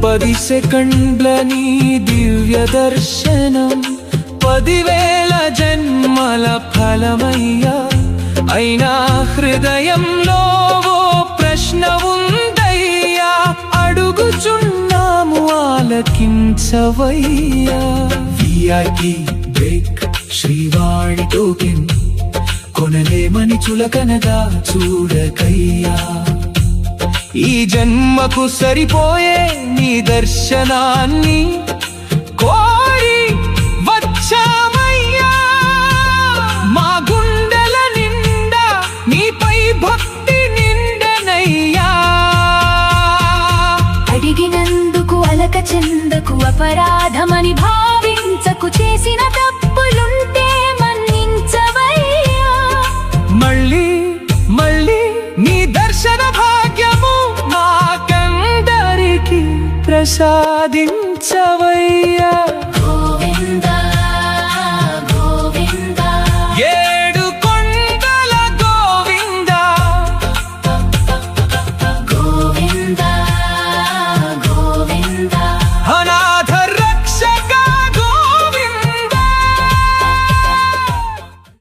10 సెకండ్ల నీ దివ్య దర్శనం 10,000 జన్మల ఫలమయ్యా. అయినా హృదయంలో ఓ ప్రశ్న ఉందయ్యా, అడుగుచున్నాము ఆలకించవయ్యా. విఐపి బ్రేక్ శ్రీవాణి టోకెన్ కొనలేమని చులకనగా చూడకయ్యా. ఈ జన్మకు సరిపోయే నీ దర్శనాన్ని కోరి వచ్చామయ్యా. మా గుండెల నిండా నీపై భక్తి నిండెనయ్యా. అడిగినందుకు అలక చెందకు, అపరాధమని భావించకు, చేసిన తప్పులుంటే మన్నించవయ్యా. మళ్ళీ మళ్ళీ నీ దర్శన భాగ్యము మాకందరికి ప్రసాదించవయ్యా.